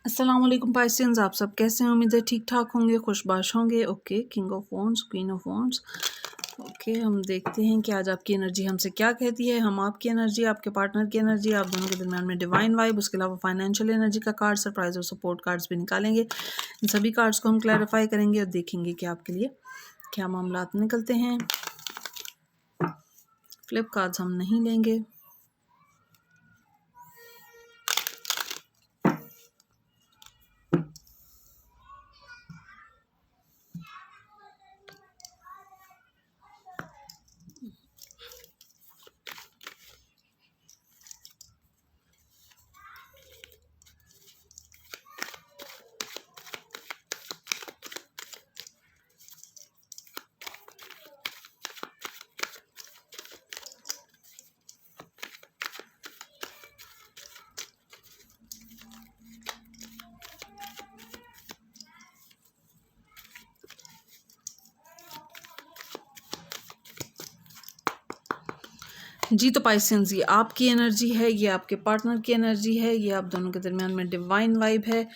अस्सलाम वालेकुम पाइसेंस, आप सब कैसे हैं? उम्मीद है ठीक ठाक होंगे, खुशबाश होंगे। Okay, king of wands, queen of wands. Okay, हम देखते हैं कि आज आपकी एनर्जी हमसे क्या कहती है। हम आपकी एनर्जी, आपके पार्टनर की एनर्जी, आप दोनों के दरमियान में डिवाइन वाइब, उसके अलावा फाइनेंशियल एनर्जी का कार्ड, सरप्राइज और सपोर्ट कार्ड्स भी निकालेंगे। इन सभी कार्ड्स को हम क्लैरिफाई करेंगे और देखेंगे कि आपके लिए क्या मामला निकलते हैं। फ्लिप कार्ड्स हम नहीं लेंगे। जी, तो पाइसेंस, ये आपकी एनर्जी है, ये आपके पार्टनर की एनर्जी है, ये आप दोनों के दरमियान में डिवाइन वाइब है,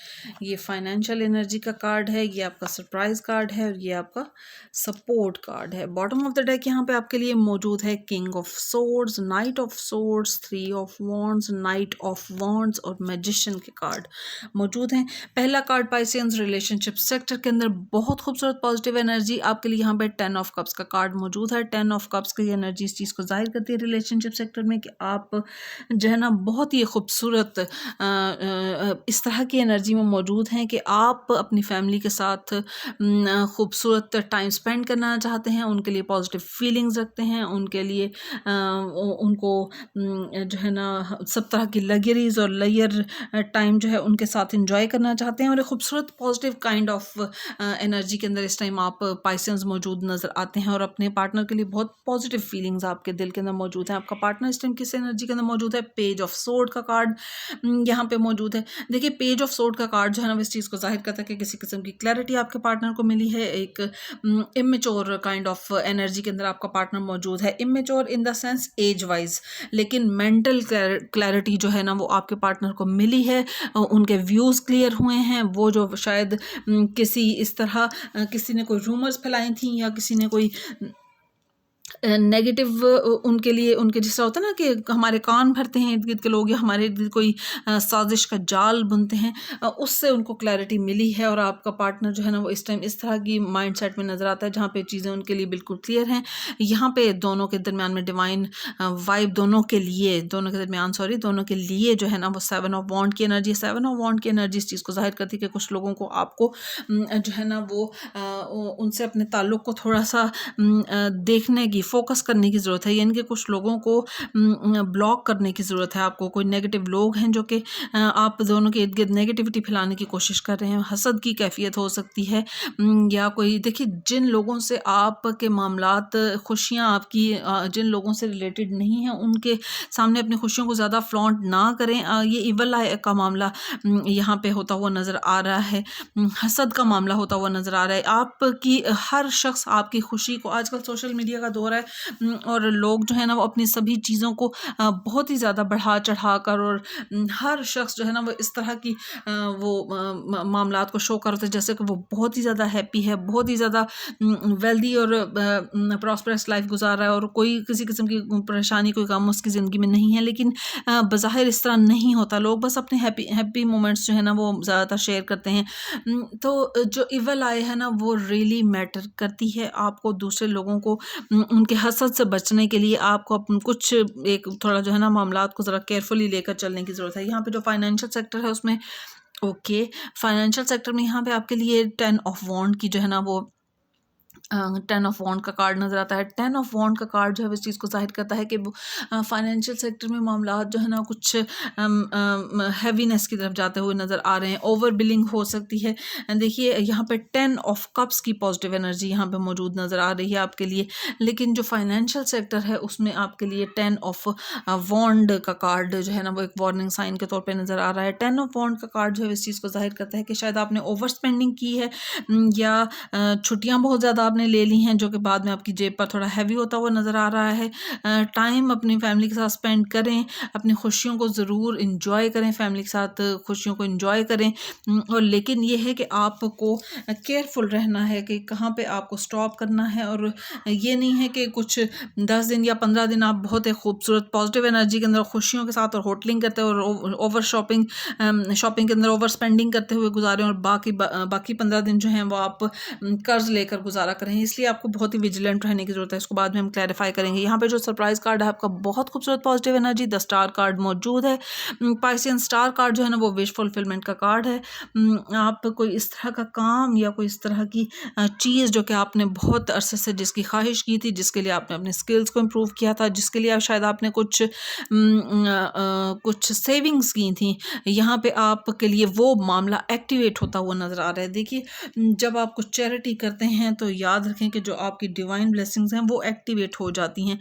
ये फाइनेंशियल एनर्जी का कार्ड है, ये आपका सरप्राइज कार्ड है और ये आपका सपोर्ट कार्ड है। बॉटम ऑफ द डेक यहाँ पे आपके लिए मौजूद है king of swords, night of swords, three of wands, night of wands और मैजिशियन के कार्ड मौजूद हैं। पहला कार्ड पाइसेंस, रिलेशनशिप सेक्टर के अंदर बहुत खूबसूरत पॉजिटिव एनर्जी आपके लिए यहाँ पे 10 ऑफ कप्स का कार्ड मौजूद है। 10 ऑफ कप्स की एनर्जी इस चीज़ को जाहिर करती है रिलेशनशिप सेक्टर में कि आप जो है ना बहुत ही खूबसूरत इस तरह की एनर्जी में मौजूद हैं कि आप अपनी फैमिली के साथ खूबसूरत टाइम स्पेंड करना चाहते हैं, उनके लिए पॉजिटिव फीलिंग्स रखते हैं, उनके लिए उनको जो है ना सब तरह की लग्जरीज और लेयर टाइम जो है उनके साथ इंजॉय करना चाहते हैं और एक खूबसूरत पॉजिटिव काइंड ऑफ एनर्जी के अंदर इस टाइम आप पाइसेंस मौजूद नज़र आते हैं और अपने पार्टनर के लिए बहुत पॉजिटिव फीलिंग्स आपके दिल के अंदर मौजूद हैं। आपका पार्टनर इस टाइम किस एनर्जी के अंदर मौजूद है? पेज ऑफ सोर्ड का कार्ड यहाँ पे मौजूद है। देखिए, पेज ऑफ सोर्ड का कार्ड जो है ना इस चीज़ को जाहिर करता है कि किसी किस्म की क्लैरिटी आपके पार्टनर को मिली है। एक इमेच्योर काइंड ऑफ एनर्जी के अंदर आपका पार्टनर मौजूद है। Immature in the sense age wise, लेकिन मेंटल क्लैरिटी जो है ना वो आपके पार्टनर को मिली है। उनके व्यूज़ क्लियर हुए हैं। वो जो शायद किसी इस तरह किसी ने कोई रूमर्स फैलाई थी या किसी ने कोई नेगेटिव उनके लिए, उनके जैसा होता है ना कि हमारे कान भरते हैं इर्द गिर्द के लोग या हमारे इर्द गिर्द कोई साजिश का जाल बुनते हैं, उससे उनको क्लैरिटी मिली है और आपका पार्टनर जो है ना वो इस टाइम इस तरह की माइंड सेट में नज़र आता है जहाँ पे चीज़ें उनके लिए बिल्कुल क्लियर हैं। यहाँ पे दोनों के दरमियान में डिवाइन वाइब दोनों के लिए जो है ना वो 7 ऑफ वॉन्ड की एनर्जी, 7 ऑफ वॉन्ड की एनर्जी इस चीज़ को जाहिर करती है कि कुछ लोगों को आपको जो है ना वो उनसे अपने ताल्लुक़ को थोड़ा सा देखने की, फोकस करने की ज़रूरत है, यानी कि कुछ लोगों को ब्लॉक करने की ज़रूरत है आपको। कोई नेगेटिव लोग हैं जो कि आप दोनों के इर्द गिर्द नेगेटिविटी फैलाने की कोशिश कर रहे हैं। हसद की कैफियत हो सकती है या कोई, देखिए, जिन लोगों से आपके मामलात, खुशियाँ आपकी जिन लोगों से रिलेटेड नहीं हैं उनके सामने अपनी खुशियों को ज़्यादा फ्लॉन्ट ना करें। ये इवल आई का मामला यहाँ पे होता हुआ नज़र आ रहा है। हसद का मामला होता हुआ नज़र आ रहा है। आपकी हर शख्स आपकी खुशी को, आजकल सोशल मीडिया का दौर है और लोग जो है ना वो अपनी सभी चीज़ों को बहुत ही ज़्यादा बढ़ा चढ़ा कर और हर शख्स जो है ना वो इस तरह की वो मामलात को शो करते हैं जैसे कि वो बहुत ही ज़्यादा हैप्पी है, बहुत ही ज़्यादा वेल्दी और प्रॉस्परस लाइफ गुजार रहा है और कोई किसी किस्म की परेशानी, कोई काम उसकी ज़िंदगी में नहीं है। लेकिन बज़ाहिर इस तरह नहीं होता। लोग बस अपने हैप्पी मोमेंट्स जो है ना वो ज़्यादातर शेयर करते हैं। तो जो इवल आई है ना वो रियली मैटर करती है। आपको दूसरे लोगों को उनके हसद से बचने के लिए आपको कुछ एक थोड़ा जो है ना मामलात को ज़रा केयरफुली लेकर चलने की ज़रूरत है। यहाँ पे जो फाइनेंशियल सेक्टर है उसमें फाइनेंशियल सेक्टर में यहाँ पे आपके लिए 10 ऑफ वॉन्ड की जो है ना वो 10 ऑफ वॉन्ड का कार्ड नज़र आता है। 10 ऑफ वॉन्ड का कार्ड जो है इस चीज़ को जाहिर करता है कि फाइनेंशियल सेक्टर में मामलात जो है ना कुछ हैवीनेस की तरफ जाते हुए नज़र आ रहे हैं। ओवर बिलिंग हो सकती है। देखिए, यहाँ पे 10 ऑफ कप्स की पॉजिटिव एनर्जी यहाँ पे मौजूद नज़र आ रही है आपके लिए, लेकिन जो फाइनेंशियल सेक्टर है उसमें आपके लिए 10 ऑफ वॉन्ड का कार्ड जो है ना वो एक वार्निंग साइन के तौर पर नज़र आ रहा है। 10 ऑफ वॉन्ड का कार्ड जो है इस चीज़ को जाहिर करता है कि शायद आपने ओवर स्पेंडिंग की है या छुट्टियाँ बहुत ज़्यादा आपने आपने ले ली हैं जो कि बाद में आपकी जेब पर थोड़ा हैवी होता हुआ नज़र आ रहा है। टाइम अपनी फैमिली के साथ स्पेंड करें, अपनी खुशियों को ज़रूर इंजॉय करें, फैमिली के साथ खुशियों को इंजॉय करें। और लेकिन ये है कि आपको केयरफुल रहना है कि कहाँ पे आपको स्टॉप करना है। और ये नहीं है कि कुछ 10 दिन या 15 दिन आप बहुत एक खूबसूरत पॉजिटिव एनर्जी के अंदर खुशियों के साथ और होटलिंग करते और ओवर शॉपिंग के अंदर ओवर स्पेंडिंग करते हुए गुजारें, और बाकी 15 दिन जो हैं वो आप कर्ज लेकर गुजारा करें। इसलिए आपको बहुत ही विजिलेंट रहने की जरूरत है। इसको बाद में हम क्लैरिफाई करेंगे। यहाँ पे जो सरप्राइज कार्ड है आपका बहुत खूबसूरत positive energy, the star card मौजूद है। पाइसियन स्टार कार्ड जो है ना वो विश फुलफिलमेंट का कार्ड है। आप कोई इस तरह का काम या कोई इस तरह की चीज़ जो कि आपने बहुत अरसे से जिसकी ख्वाहिश की थी, जिसके लिए आपने अपने स्किल्स को इम्प्रूव किया था, जिसके लिए शायद आपने कुछ सेविंग्स की थी, यहाँ पे आपके लिए वो मामला एक्टिवेट होता हुआ नज़र आ रहा है। देखिए, जब आप कुछ चैरिटी करते हैं तो याद रखें कि जो आपकी डिवाइन ब्लेसिंग्स हैं वो एक्टिवेट हो जाती हैं।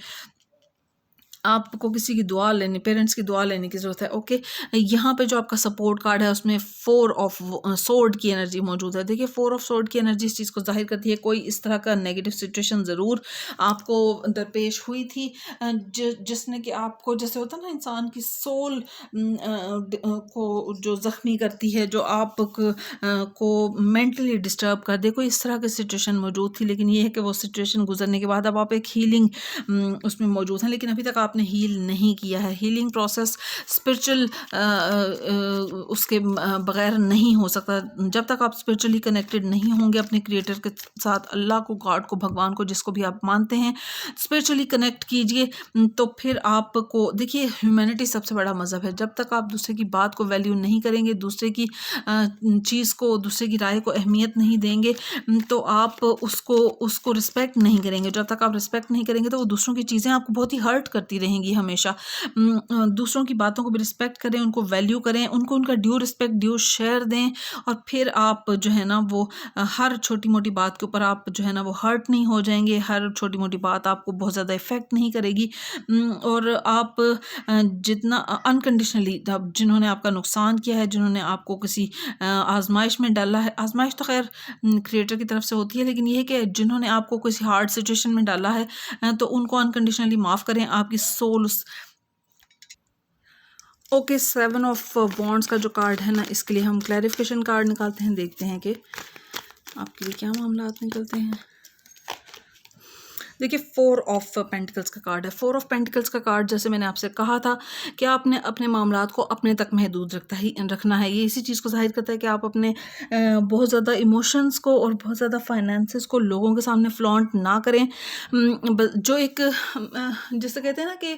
आपको किसी की दुआ लेनी, पेरेंट्स की दुआ लेने की ज़रूरत है। ओके, यहाँ पे जो आपका सपोर्ट कार्ड है उसमें 4 ऑफ सोर्ड की एनर्जी मौजूद है। देखिए, 4 ऑफ सोर्ड की एनर्जी इस चीज़ को जाहिर करती है कोई इस तरह का नेगेटिव सिचुएशन ज़रूर आपको दरपेश हुई थी, जिसने कि आपको, जैसे होता है ना इंसान की सोल को जो ज़ख्मी करती है, जो आप को मेंटली डिस्टर्ब कर दे, कोई इस तरह की सिचुएशन मौजूद थी। लेकिन ये है कि वो सिचुएशन गुजरने के बाद अब आप एक हीलिंग उसमें मौजूद हैं, लेकिन अभी तक आपने हील नहीं किया है। हीलिंग प्रोसेस स्पिरिचुअल उसके बगैर नहीं हो सकता। जब तक आप स्पिरिचुअली कनेक्टेड नहीं होंगे अपने क्रिएटर के साथ, अल्लाह को, गॉड को, भगवान को, जिसको भी आप मानते हैं, स्पिरिचुअली कनेक्ट कीजिए। तो फिर आपको देखिए, ह्यूमैनिटी सबसे बड़ा मज़हब है। जब तक आप दूसरे की बात को वैल्यू नहीं करेंगे, दूसरे की चीज़ को, दूसरे की राय को अहमियत नहीं देंगे, तो आप उसको रिस्पेक्ट नहीं करेंगे। जब तक आप रिस्पेक्ट नहीं करेंगे तो वो दूसरों की चीज़ें आपको बहुत ही हर्ट करती रहेंगी हमेशा। दूसरों की बातों को भी रिस्पेक्ट करें, उनको वैल्यू करें, उनको उनका ड्यू रिस्पेक्ट, ड्यू शेयर दें, और फिर आप जो है ना वो हर छोटी मोटी बात के ऊपर आप जो है ना वो हर्ट नहीं हो जाएंगे। हर छोटी मोटी बात आपको बहुत ज़्यादा इफ़ेक्ट नहीं करेगी। और आप जितना अनकंडीशनली, जिन्होंने आपका नुकसान किया है, जिन्होंने आपको किसी आजमाइश में डाला है, आजमाइश तो खैर क्रिएटर की तरफ से होती है, लेकिन ये है कि जिन्होंने आपको किसी हार्ड सिचुएशन में डाला है, तो उनको अनकंडीशनली माफ़ करें। आपकी सोल ओके, 7 ऑफ वॉन्ड्स का जो कार्ड है ना, इसके लिए हम क्लैरिफिकेशन कार्ड निकालते हैं, देखते हैं कि आपके लिए क्या मामला निकलते हैं। देखिए, 4 ऑफ पेंटिकल्स का कार्ड है। 4 ऑफ पेंटिकल्स का कार्ड, जैसे मैंने आपसे कहा था कि आपने अपने मामलात को अपने तक महदूद रखना है। ये इसी चीज़ को जाहिर करता है कि आप अपने बहुत ज़्यादा इमोशंस को और बहुत ज़्यादा फाइनेंसेस को लोगों के सामने फ्लॉन्ट ना करें। जो एक जिसे कहते हैं ना कि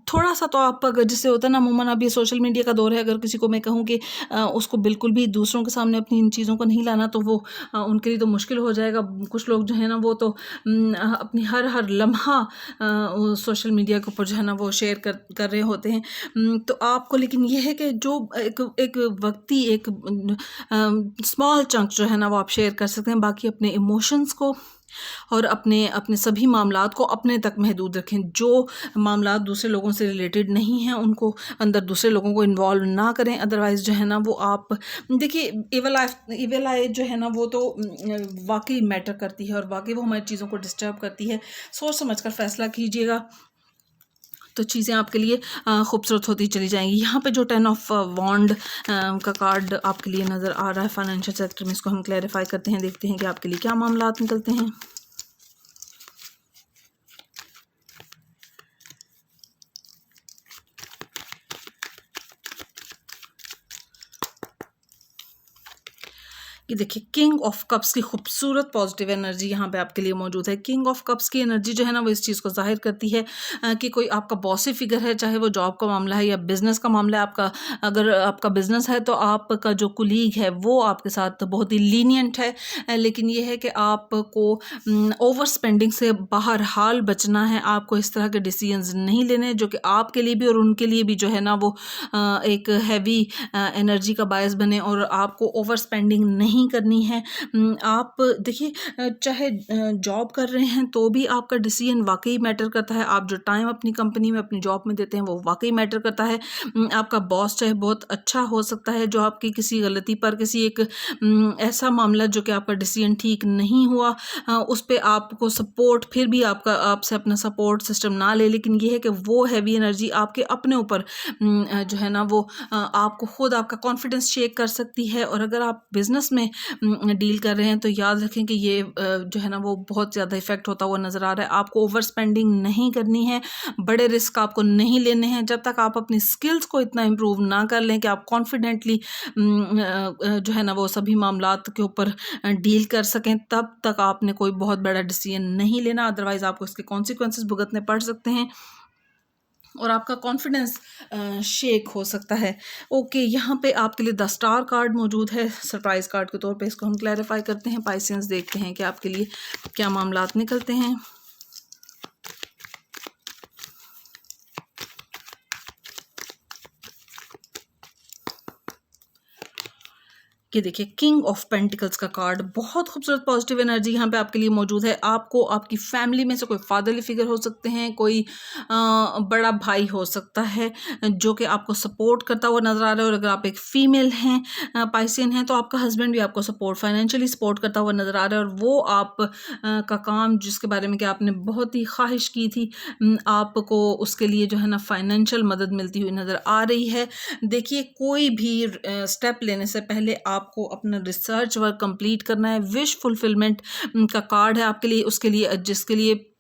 थोड़ा सा तो आप, अगर जिससे होता है ना, अमूमन अब ये सोशल मीडिया का दौर है, अगर किसी को मैं कहूँ कि उसको बिल्कुल भी दूसरों के सामने अपनी इन चीज़ों को नहीं लाना, तो वो उनके लिए तो मुश्किल हो जाएगा। कुछ लोग जो है ना वो तो अपनी हर लम्हा सोशल मीडिया के ऊपर जो है ना वो शेयर कर रहे होते हैं। तो आपको लेकिन ये है कि जो एक व्यक्ति, एक स्मॉल चंक जो है ना वो आप शेयर कर सकते हैं। बाकी अपने इमोशंस को और अपने सभी मामलात को अपने तक महदूद रखें। जो मामलात दूसरे लोगों से रिलेटेड नहीं हैं, उनको अंदर दूसरे लोगों को इन्वॉल्व ना करें। अदरवाइज़ जो है ना वो आप देखिए, इविल आई जो है ना वो तो वाकई मैटर करती है, और वाकई वो हमारी चीज़ों को डिस्टर्ब करती है। सोच समझ कर फैसला कीजिएगा, तो चीज़ें आपके लिए खूबसूरत होती चली जाएंगी। यहाँ पे जो 10 ऑफ वॉन्ड का कार्ड आपके लिए नज़र आ रहा है फाइनेंशियल सेक्टर में, इसको हम क्लैरिफाई करते हैं, देखते हैं कि आपके लिए क्या मामला निकलते हैं। कि देखिए, किंग ऑफ कप्स की खूबसूरत पॉजिटिव एनर्जी यहाँ पे आपके लिए मौजूद है। किंग ऑफ कप्स की एनर्जी जो है ना वो इस चीज़ को जाहिर करती है कि कोई आपका बॉसी फिगर है, चाहे वो जॉब का मामला है या बिज़नेस का मामला है। आपका, अगर आपका बिज़नेस है तो आपका जो कुलीग है वो आपके साथ बहुत ही लीनियंट है, लेकिन ये है कि आपको ओवर स्पेंडिंग से बाहर हाल बचना है। आपको इस तरह के डिसीजंस नहीं लेने जो कि आपके लिए भी और उनके लिए भी जो है ना वो एक हैवी एनर्जी का बायस बने, और आपको ओवर स्पेंडिंग नहीं नहीं करनी है। आप देखिए चाहे जॉब कर रहे हैं तो भी आपका डिसीजन वाकई मैटर करता है। आप जो टाइम अपनी कंपनी में अपनी जॉब में देते हैं वो वाकई मैटर करता है। आपका बॉस चाहे बहुत अच्छा हो सकता है, जो आपकी किसी गलती पर किसी एक ऐसा मामला जो कि आपका डिसीजन ठीक नहीं हुआ उस पे आपको सपोर्ट फिर भी आपसे अपना सपोर्ट सिस्टम ना ले, लेकिन ये है कि वो हैवी एनर्जी आपके अपने ऊपर जो है ना वो आपको खुद आपका कॉन्फिडेंस शेक कर सकती है। और अगर आप बिज़नेस में डील कर रहे हैं तो याद रखें कि ये जो है ना वो बहुत ज़्यादा इफेक्ट होता हुआ नज़र आ रहा है। आपको ओवर स्पेंडिंग नहीं करनी है, बड़े रिस्क आपको नहीं लेने हैं। जब तक आप अपनी स्किल्स को इतना इम्प्रूव ना कर लें कि आप कॉन्फिडेंटली जो है ना वो सभी मामलात के ऊपर डील कर सकें, तब तक आपने कोई बहुत बड़ा डिसीजन नहीं लेना। अदरवाइज़ आपको इसके कॉन्सिक्वेंसेस भुगतने पड़ सकते हैं और आपका कॉन्फिडेंस शेक हो सकता है। ओके, यहाँ पे आपके लिए 10 स्टार कार्ड मौजूद है सरप्राइज कार्ड के तौर पे। इसको हम क्लैरिफाई करते हैं। पाइसेंस देखते हैं कि आपके लिए क्या मामलात निकलते हैं। ये देखिए किंग ऑफ पेंटिकल्स का कार्ड, बहुत खूबसूरत पॉजिटिव एनर्जी यहाँ पे आपके लिए मौजूद है। आपको आपकी फैमिली में से कोई फादरली फिगर हो सकते हैं, कोई बड़ा भाई हो सकता है जो कि आपको सपोर्ट करता हुआ नजर आ रहा है। और अगर आप एक फीमेल हैं पाइसियन हैं तो आपका हस्बैंड भी आपको फाइनेंशियली सपोर्ट करता हुआ नजर आ रहा है। और वो आप का काम जिसके बारे में कि आपने बहुत ही ख्वाहिश की थी, आपको उसके लिए जो है ना फाइनेंशियल मदद मिलती हुई नज़र आ रही है। देखिए कोई भी स्टेप लेने से पहले आपको अपना रिसर्च वर्क कंप्लीट करना है। विश फुलफिलमेंट का कार्ड है आपके लिए, उसके लिए जिसके लिए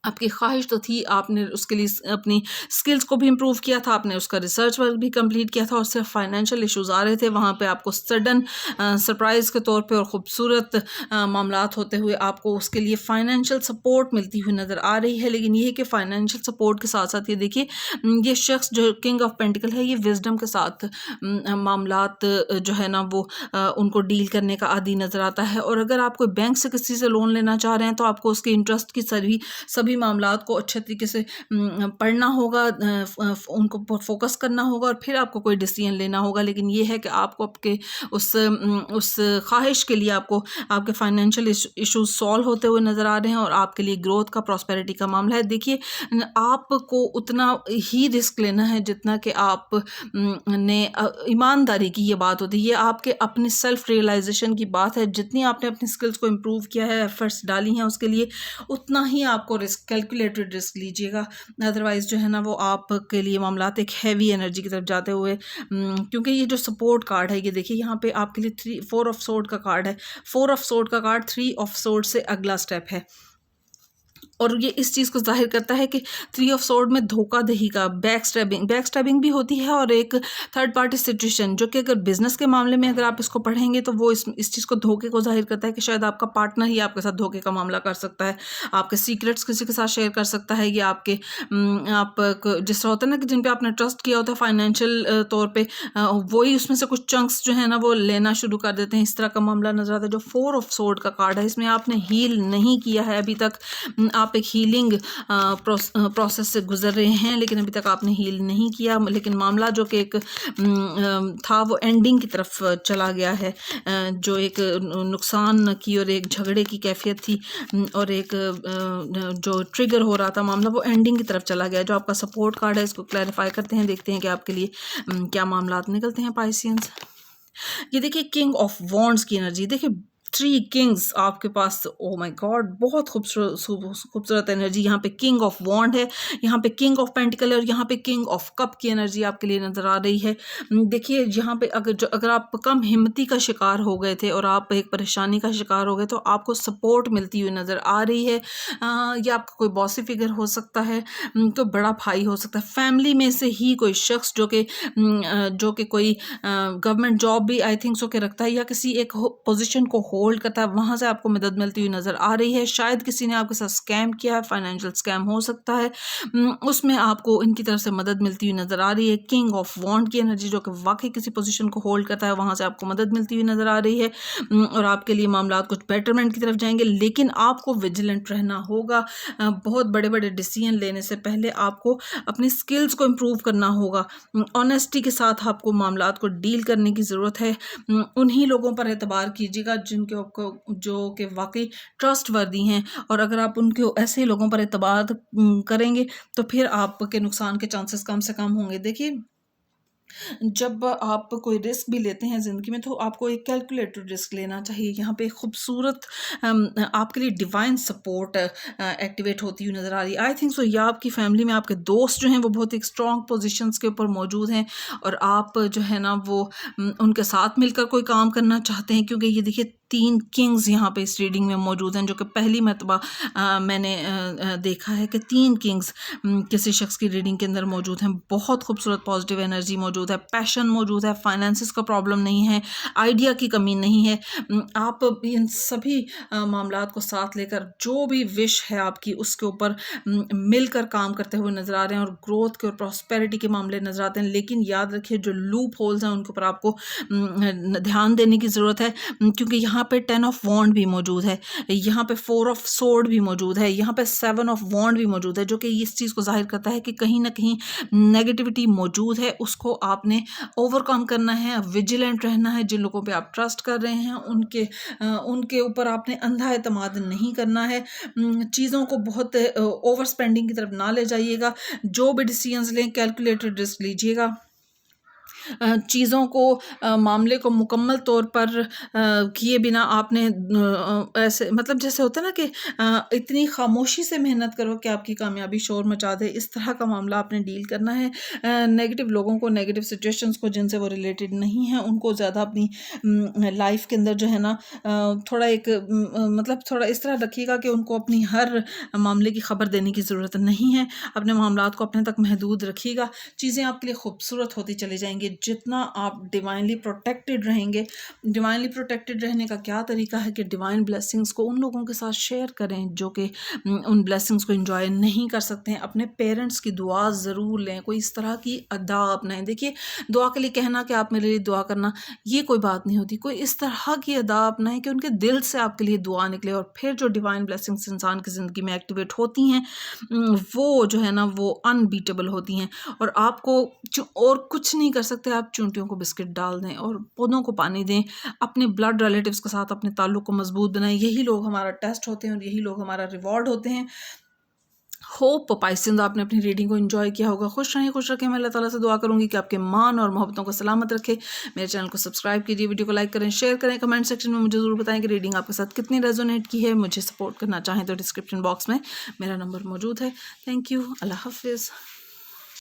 आपकी ख्वाहिश तो थी, आपने उसके लिए अपनी स्किल्स को भी इम्प्रूव किया था, आपने उसका रिसर्च वर्क भी कंप्लीट किया था और सिर्फ फाइनेंशियल इश्यूज आ रहे थे। वहाँ पे आपको सडन सरप्राइज़ के तौर पे और ख़ूबसूरत मामलात होते हुए आपको उसके लिए फ़ाइनेंशियल सपोर्ट मिलती हुई नज़र आ रही है। लेकिन ये है कि फ़ाइनेंशियल सपोर्ट के साथ साथ ये देखिए ये शख्स जो किंग ऑफ पेंटिकल है ये विजडम के साथ मामलात जो है ना वो उनको डील करने का आदी नज़र आता है। और अगर आप कोई बैंक से किसी से लोन लेना चाह रहे हैं तो आपको उसके इंटरेस्ट की सभी मामलात को अच्छे तरीके से पढ़ना होगा, उनको फोकस करना होगा और फिर आपको कोई डिसीजन लेना होगा। लेकिन ये है कि आपको आपके उस ख्वाहिश के लिए आपको आपके फाइनेंशियल इश्यूज सॉल्व होते हुए नज़र आ रहे हैं और आपके लिए ग्रोथ का प्रॉस्पेरिटी का मामला है। देखिए आपको उतना ही रिस्क लेना है जितना कि आप ने ईमानदारी की ये बात होती है, ये आपके अपने सेल्फ रियलाइजेशन की बात है। जितनी आपने अपनी स्किल्स को इम्प्रूव किया है, एफर्ट्स डाली हैं उसके लिए, उतना ही आपको रिस्क कैलकुलेटेड रिस्क लीजिएगा। अदरवाइज़ जो है ना वो आपके लिए मामलात एक हैवी एनर्जी की तरफ जाते हुए क्योंकि ये जो सपोर्ट कार्ड है ये देखिए यहाँ पे आपके लिए 4 ऑफ सोर्ड का कार्ड है। 4 ऑफ सोर्ड का कार्ड 3 ऑफ सोर्ड से अगला स्टेप है और ये इस चीज़ को जाहिर करता है कि 3 ऑफ सोर्ड में धोखाधड़ी का बैक स्टैबिंग भी होती है और एक थर्ड पार्टी सिचुएशन जो कि अगर बिजनेस के मामले में अगर आप इसको पढ़ेंगे तो वो इस चीज़ को धोखे को जाहिर करता है कि शायद आपका पार्टनर ही आपके साथ धोखे का मामला कर सकता है, आपके सीक्रेट्स किसी के साथ शेयर कर सकता है, या आपके आप जिस तरह होता है ना कि जिन पे आपने ट्रस्ट किया होता है फाइनेंशियल तौर पे वही उसमें से कुछ चंक्स जो है ना वो लेना शुरू कर देते हैं। इस तरह का मामला नजर आता है। जो 4 ऑफ सोर्ड का कार्ड है इसमें आपने हील नहीं किया है अभी तक, आप एक हीलिंग प्रोसेस से गुजर रहे हैं लेकिन अभी तक आपने हील नहीं किया। लेकिन मामला जो कि एक था वो एंडिंग की तरफ चला गया है, जो एक नुकसान की और एक झगड़े की कैफियत थी और एक जो ट्रिगर हो रहा था मामला वो एंडिंग की तरफ चला गया। जो आपका सपोर्ट कार्ड है इसको क्लैरिफाई करते हैं, देखते हैं कि आपके लिए क्या मामलात निकलते हैं पाइसियंस। ये देखिए किंग ऑफ वॉन्ड्स की एनर्जी, देखिए 3 किंग्स आपके पास, ओ माय गॉड बहुत खूबसूरत एनर्जी। यहाँ पे किंग ऑफ वॉन्ड है, यहाँ पे किंग ऑफ पेंटिकल है और यहाँ पे किंग ऑफ कप की एनर्जी आपके लिए नज़र आ रही है। देखिए यहाँ पे अगर आप कम हिम्मती का शिकार हो गए थे और आप एक परेशानी का शिकार हो गए तो आपको सपोर्ट मिलती हुई नज़र आ रही है। या आपका कोई बॉसी फिगर हो सकता है, कोई बड़ा भाई हो सकता है, फैमिली में से ही कोई शख्स जो कि कोई गवर्नमेंट जॉब भी आई थिंक सो के रखता है या किसी एक पोजीशन को होल्ड करता है वहाँ से आपको मदद मिलती हुई नज़र आ रही है। शायद किसी ने आपके साथ स्कैम किया है, फाइनेंशियल स्कैम हो सकता है, उसमें आपको इनकी तरफ से मदद मिलती हुई नज़र आ रही है। किंग ऑफ वॉन्ड की एनर्जी जो कि वाकई किसी पोजीशन को होल्ड करता है वहाँ से आपको मदद मिलती हुई नज़र आ रही है और आपके लिए मामला कुछ बेटरमेंट की तरफ जाएंगे, लेकिन आपको विजिलेंट रहना होगा। बहुत बड़े बड़े डिसीजन लेने से पहले आपको अपनी स्किल्स को इम्प्रूव करना होगा। ऑनेस्टी के साथ आपको मामलात को डील करने की ज़रूरत है। उन्हीं लोगों पर एतबार कीजिएगा जिनके आपको जो कि वाकई ट्रस्ट वर्दी हैं, और अगर आप उनके ऐसे ही लोगों पर एतबार करेंगे तो फिर आपके नुकसान के चांसेस कम से कम होंगे। देखिए, जब आप कोई रिस्क भी लेते हैं ज़िंदगी में तो आपको एक कैलकुलेटेड रिस्क लेना चाहिए। यहाँ पे खूबसूरत आपके लिए डिवाइन सपोर्ट एक्टिवेट होती हुई नज़र आ रही है। आई थिंक सो या आपकी फैमिली में आपके दोस्त जो हैं वो बहुत एक स्ट्रॉन्ग पोजीशंस के ऊपर मौजूद हैं और आप जो है ना वो उनके साथ मिलकर कोई काम करना चाहते हैं, क्योंकि ये देखिए 3 किंग्स यहाँ पे इस रीडिंग में मौजूद हैं, जो कि पहली मरतबा मैंने देखा है कि 3 किंग्स किसी शख्स की रीडिंग के अंदर मौजूद हैं। बहुत खूबसूरत पॉजिटिव एनर्जी मौजूद है, पैशन मौजूद है, फाइनेंसिस का प्रॉब्लम नहीं है, आइडिया की कमी नहीं है। आप इन सभी मामलात को साथ लेकर जो भी विश है आपकी उसके ऊपर मिलकर काम करते हुए नज़र आ रहे हैं और ग्रोथ के और प्रॉस्पेरिटी के मामले नज़र आते हैं। लेकिन याद रखिए जो लूप होल्स हैं उनके ऊपर आपको ध्यान देने की ज़रूरत है, क्योंकि यहाँ पे 10 ऑफ वॉन्ड भी मौजूद है, यहाँ पे 4 ऑफ सोर्ड भी मौजूद है, यहाँ पे 7 ऑफ वॉन्ड भी मौजूद है, जो कि इस चीज़ को जाहिर करता है कि कहीं ना कहीं नेगेटिविटी मौजूद है। उसको आपने ओवरकम करना है, विजिलेंट रहना है। जिन लोगों पे आप ट्रस्ट कर रहे हैं उनके ऊपर आपने अंधा एतमाद नहीं करना है। चीज़ों को बहुत ओवर स्पेंडिंग की तरफ ना ले जाइएगा। जो भी डिसीजंस लें कैलकुलेटेड रिस्क लीजिएगा। चीज़ों को मामले को मुकम्मल तौर पर किए बिना आपने ऐसे मतलब जैसे होता है ना कि इतनी खामोशी से मेहनत करो कि आपकी कामयाबी शोर मचा दे, इस तरह का मामला आपने डील करना है। नेगेटिव लोगों को, नेगेटिव सिचुएशंस को जिनसे वो रिलेटेड नहीं हैं उनको ज़्यादा अपनी लाइफ के अंदर जो है ना थोड़ा एक मतलब थोड़ा इस तरह रखिएगा कि उनको अपनी हर मामले की खबर देने की ज़रूरत नहीं है। अपने मामलात को अपने तक महदूद रखिएगा, चीज़ें आपके लिए खूबसूरत होती चली जाएंगी जितना आप डिवाइनली प्रोटेक्टेड रहेंगे। डिवाइनली प्रोटेक्टेड रहने का क्या तरीका है कि डिवाइन ब्लेसिंग्स को उन लोगों के साथ शेयर करें जो कि उन ब्लेसिंग्स को एंजॉय नहीं कर सकते हैं। अपने पेरेंट्स की दुआ ज़रूर लें, कोई इस तरह की अदा अपनाएं। देखिए, दुआ के लिए कहना कि आप मेरे लिए दुआ करना ये कोई बात नहीं होती, कोई इस तरह की अदा अपनाएं कि उनके दिल से आपके लिए दुआ निकले और फिर जो डिवाइन ब्लेसिंग्स इंसान की ज़िंदगी में एक्टिवेट होती हैं वो जो है ना वो अनबीटेबल होती हैं और आपको और कुछ नहीं कर सकते। आप चूंटियों को बिस्किट डाल दें और पौधों को पानी दें, अपने ब्लड रिलेटिव्स के साथ अपने ताल्लुक को मजबूत बनाएं। यही लोग हमारा टेस्ट होते हैं और यही लोग हमारा रिवॉर्ड होते हैं। होप पाइसेंस आपने अपनी रीडिंग को एंजॉय किया होगा। खुश रहें, खुश रखें। मैं अल्लाह ताला से दुआ करूंगी कि आपके मान और मोहब्बतों को सलामत रखे। मेरे चैनल को सब्सक्राइब कीजिए, वीडियो को लाइक करें, शेयर करें। कमेंट सेक्शन में मुझे ज़रूर बताएं कि रीडिंग आपके साथ कितनी रेजोनेट की है। मुझे सपोर्ट करना चाहें तो डिस्क्रिप्शन बॉक्स में मेरा नंबर मौजूद है। Thank you. अल्लाह हाफिज़।